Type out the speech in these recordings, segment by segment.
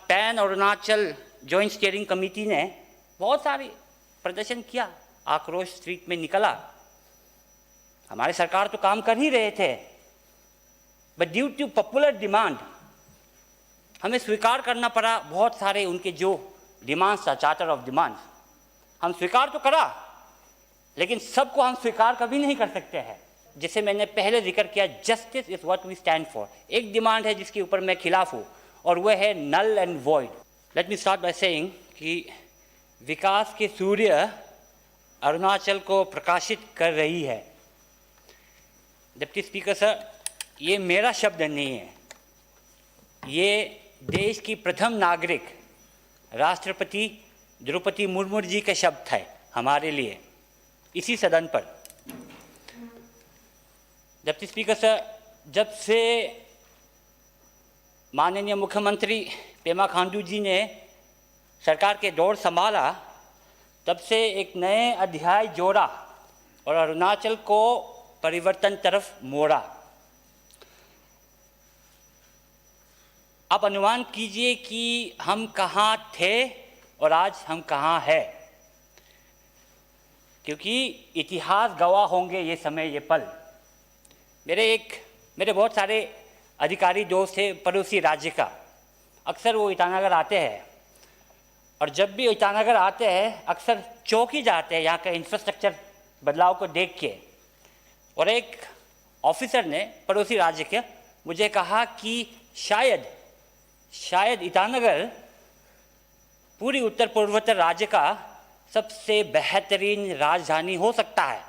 Pan Arunachal joint steering committee ने बहुत सारी प्रदर्शन किया, आक्रोश स्ट्रीट में निकला। हमारी सरकार तो काम कर ही रहे थे, but due to popular demand हमें स्वीकार करना पड़ा बहुत सारे उनके जो डिमांड्स था, चार्टर ऑफ डिमांड्स। हम स्वीकार तो करा, लेकिन सबको हम स्वीकार कभी नहीं कर सकते हैं। जैसे मैंने पहले जिक्र किया, justice is what we stand for. एक डिमांड है जिसके ऊपर मैं खिलाफ हूँ, और वह है null and void. Let me start by saying कि विकास के सूर्य अरुणाचल को प्रकाशित कर रही है। डिप्टी स्पीकर सर, ये मेरा शब्द नहीं है, ये देश की प्रथम नागरिक राष्ट्रपति द्रौपदी मुर्मू जी के शब्द है हमारे लिए इसी सदन पर। डिप्टी स्पीकर सर, जब से माननीय मुख्यमंत्री पेमा खांडू जी ने सरकार के दौर संभाला, तब से एक नए अध्याय जोड़ा और अरुणाचल को परिवर्तन तरफ मोड़ा। आप अनुमान कीजिए कि हम कहाँ थे और आज हम कहाँ हैं, क्योंकि इतिहास गवाह होंगे ये समय, ये पल। मेरे बहुत सारे अधिकारी दोस्त हैं पड़ोसी राज्य का। अक्सर वो ईटानगर आते हैं, और जब भी ईटानगर आते हैं अक्सर चौंक ही जाते हैं यहाँ का इंफ्रास्ट्रक्चर बदलाव को देख के। और एक ऑफिसर ने पड़ोसी राज्य के मुझे कहा कि शायद ईटानगर पूरी उत्तर पूर्वोत्तर राज्य का सबसे बेहतरीन राजधानी हो सकता है।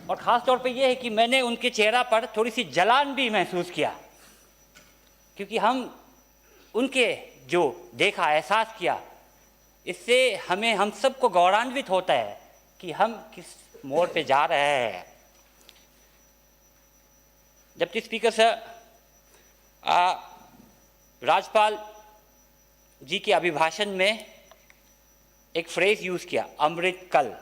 और ख़ास तौर पे ये है कि मैंने उनके चेहरा पर थोड़ी सी जलन भी महसूस किया, क्योंकि हम उनके जो देखा, एहसास किया, इससे हम सबको गौरवान्वित होता है कि हम किस मोड़ पे जा रहे हैं। डिप्टी स्पीकर सर, राज्यपाल जी के अभिभाषण में एक फ्रेज यूज़ किया, अमृत कल।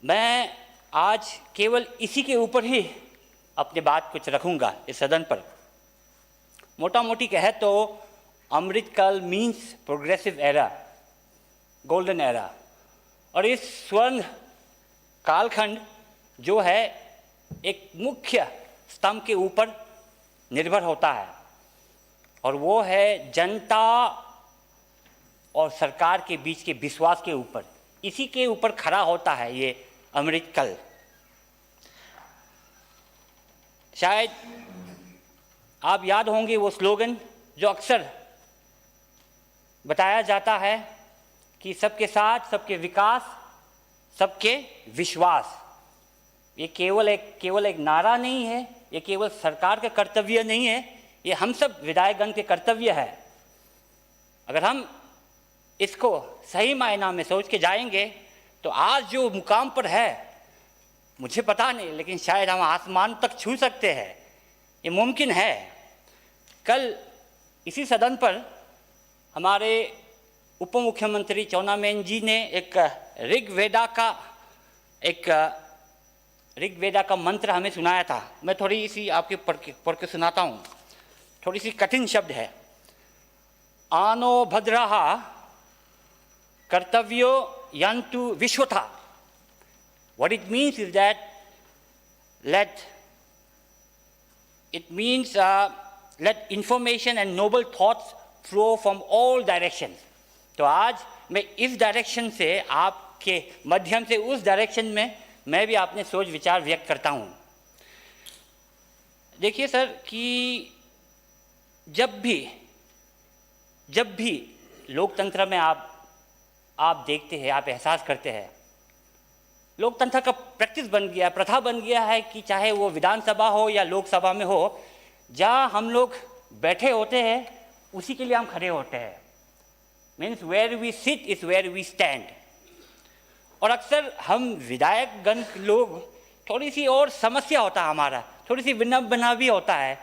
मैं आज केवल इसी के ऊपर ही अपनी बात कुछ रखूंगा इस सदन पर। मोटा मोटी कहे तो अमृत काल means progressive era, golden era. और इस स्वर्ण कालखंड जो है एक मुख्य स्तंभ के ऊपर निर्भर होता है, और वो है जनता और सरकार के बीच के विश्वास के ऊपर। इसी के ऊपर खड़ा होता है ये अमृत काल। शायद आप याद होंगे वो स्लोगन जो अक्सर बताया जाता है कि सबके साथ, सबके विकास, सबके विश्वास। ये केवल एक नारा नहीं है, ये केवल सरकार का कर्तव्य नहीं है, ये हम सब विधायकगण के कर्तव्य है। अगर हम इसको सही मायना में सोच के जाएंगे तो आज जो मुकाम पर है, मुझे पता नहीं, लेकिन शायद हम आसमान तक छू सकते हैं, ये मुमकिन है। कल इसी सदन पर हमारे उप मुख्यमंत्री चौना मेन जी ने एक ऋग्वेदा का मंत्र हमें सुनाया था। मैं थोड़ी सी आपके पढ़ के सुनाता हूँ। थोड़ी सी कठिन शब्द है। आनो भद्रः कर्तव्यो यन्तु विश्वथा। What it means is that let information and noble thoughts flow from all directions. तो आज मैं इस डायरेक्शन से, आपके माध्यम से उस डायरेक्शन में मैं भी अपने सोच विचार व्यक्त करता हूँ। देखिए सर कि जब भी लोकतंत्र में आप देखते हैं, आप एहसास करते हैं, लोकतंत्र का प्रैक्टिस बन गया, प्रथा बन गया है कि चाहे वो विधानसभा हो या लोकसभा में हो, जहाँ हम लोग बैठे होते हैं उसी के लिए हम खड़े होते हैं। Means where we sit is where we stand. और अक्सर हम विधायकगण लोग थोड़ी सी और समस्या होता है हमारा, थोड़ी सी विनम्रता भी होता है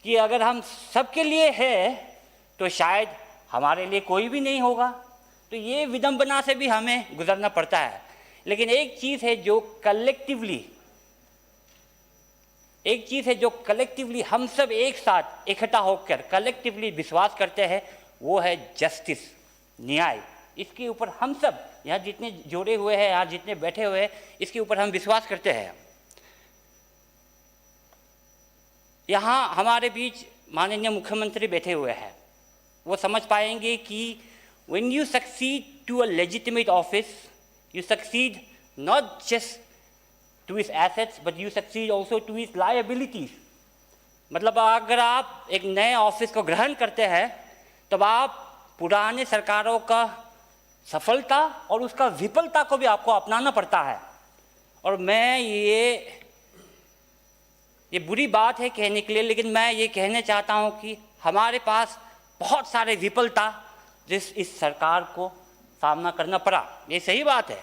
कि अगर हम सबके लिए है तो शायद हमारे लिए कोई भी नहीं होगा। तो ये विडंबना से भी हमें गुजरना पड़ता है। लेकिन एक चीज़ है जो कलेक्टिवली एक चीज़ है जो कलेक्टिवली हम सब एक साथ इकट्ठा होकर कलेक्टिवली विश्वास करते हैं, वो है जस्टिस, न्याय। इसके ऊपर हम सब यहाँ जितने जोड़े हुए हैं, यहाँ जितने बैठे हुए हैं, इसके ऊपर हम विश्वास करते हैं। यहाँ हमारे बीच माननीय मुख्यमंत्री बैठे हुए हैं, वो समझ पाएंगे कि when you succeed to a legitimate office, you succeed not just to his assets, but you succeed also to his liabilities. मतलब अगर आप एक नए ऑफिस को ग्रहण करते हैं, तब आप पुराने सरकारों का सफलता और उसका विफलता को भी आपको अपनाना पड़ता है। और मैं ये बुरी बात है कहने के लिए, लेकिन मैं ये कहने चाहता हूँ कि हमारे पास बहुत सारे विफलता जिस इस सरकार को सामना करना पड़ा, ये सही बात है।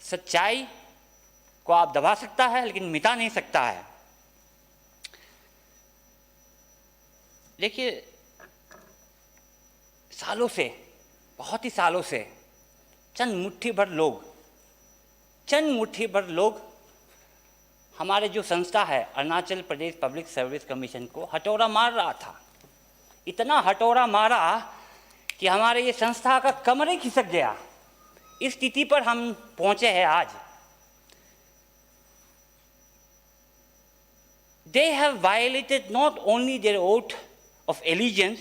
सच्चाई को आप दबा सकता है लेकिन मिटा नहीं सकता है। देखिए, सालों से, बहुत ही सालों से चंद मुट्ठी भर लोग हमारे जो संस्था है Arunachal Pradesh public service commission को हथौड़ा मार रहा था। इतना हथौड़ा मारा कि हमारे ये संस्था का कमर ही खिसक गया। इस स्थिति पर हम पहुंचे हैं आज। They have violated not only their oath of allegiance,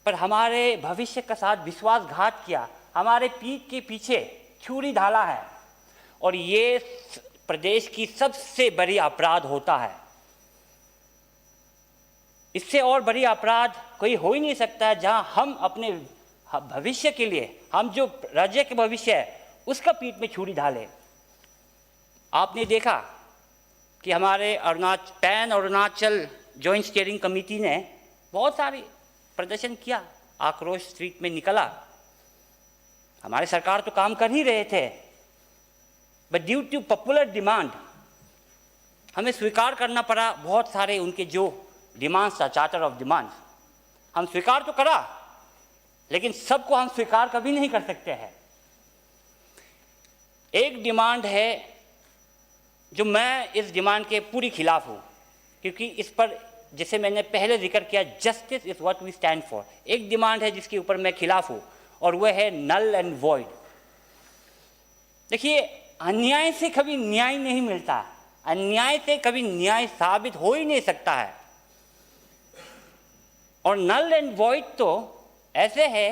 पर हमारे भविष्य के साथ विश्वासघात किया, हमारे पीठ के पीछे छुरी ढाला है। और ये प्रदेश की सबसे बड़ी अपराध होता है। इससे और बड़ी अपराध कोई हो ही नहीं सकता है, जहां हम अपने भविष्य के लिए, हम जो राज्य के भविष्य है उसका पीठ में छुरी ढाले। आपने देखा कि हमारे pan Arunachal joint steering committee ने बहुत सारी प्रदर्शन किया, आक्रोश स्ट्रीट में निकला। हमारे सरकार तो काम कर ही रहे थे, but due to popular demand हमें स्वीकार करना पड़ा बहुत सारे उनके जो डिमांड्स था, चार्टर ऑफ डिमांड्स। हम स्वीकार तो करा, लेकिन सबको हम स्वीकार कभी नहीं कर सकते हैं। एक डिमांड है जो मैं इस डिमांड के पूरी खिलाफ हूँ, क्योंकि इस पर, जैसे मैंने पहले जिक्र किया, justice is what we stand for. एक डिमांड है जिसके ऊपर मैं खिलाफ हूँ, और वह है नल एंड वॉइड। देखिए, अन्याय से कभी न्याय नहीं मिलता, अन्याय से कभी न्याय साबित हो ही नहीं सकता है। और नल एंड वॉइड तो ऐसे है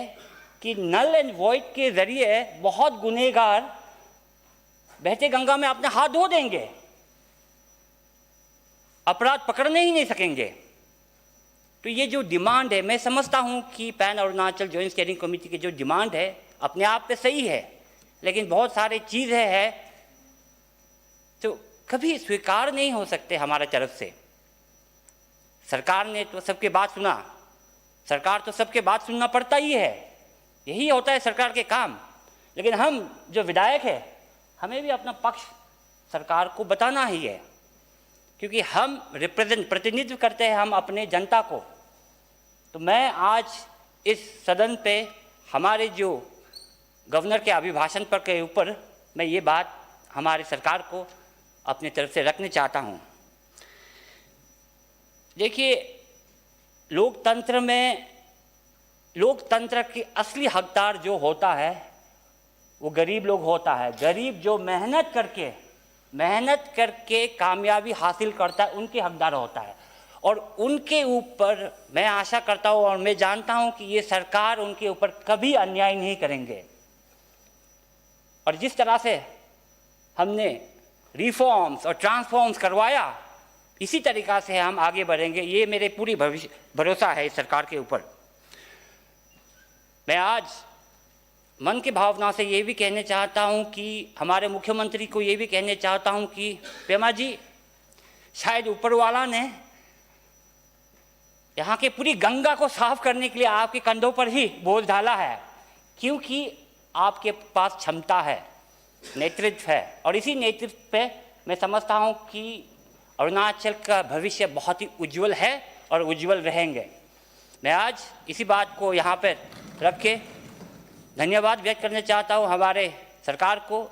कि नल एंड वॉइड के जरिए बहुत गुनहगार बहते गंगा में अपने हाथ धो देंगे, अपराध पकड़ने ही नहीं सकेंगे। तो ये जो डिमांड है, मैं समझता हूं कि pan Arunachal joint steering committee की जो डिमांड है अपने आप पे सही है, लेकिन बहुत सारी चीज़ें हैं तो कभी स्वीकार नहीं हो सकते हमारे तरफ से। सरकार ने तो सबके बात सुना, सरकार तो सबके बात सुनना पड़ता ही है, यही होता है सरकार के काम। लेकिन हम जो विधायक हैं, हमें भी अपना पक्ष सरकार को बताना ही है, क्योंकि हम प्रतिनिधित्व करते हैं हम अपने जनता को। तो मैं आज इस सदन पे हमारे जो गवर्नर के अभिभाषण पर के ऊपर मैं ये बात हमारी सरकार को अपनी तरफ से रखना चाहता हूँ। देखिए, लोकतंत्र की असली हकदार जो होता है वो गरीब लोग होता है। गरीब जो मेहनत करके कामयाबी हासिल करता है, उनके हकदार होता है। और उनके ऊपर मैं आशा करता हूँ और मैं जानता हूँ कि ये सरकार उनके ऊपर कभी अन्याय नहीं करेंगे। और जिस तरह से हमने रिफॉर्म्स और ट्रांसफॉर्म्स करवाया, इसी तरीक़ा से हम आगे बढ़ेंगे, ये मेरे पूरी भरोसा है इस सरकार के ऊपर। मैं आज मन की भावना से ये भी कहने चाहता हूँ कि हमारे मुख्यमंत्री को ये भी कहने चाहता हूँ कि पेमा जी, शायद ऊपर वाला ने यहाँ के पूरी गंगा को साफ करने के लिए आपके कंधों पर ही बोझ डाला है, क्योंकि आपके पास क्षमता है, नेतृत्व है। और इसी नेतृत्व पे मैं समझता हूँ कि अरुणाचल का भविष्य बहुत ही उज्जवल है और उज्जवल रहेंगे। मैं आज इसी बात को यहाँ पर रख के धन्यवाद व्यक्त करना चाहता हूँ हमारे सरकार को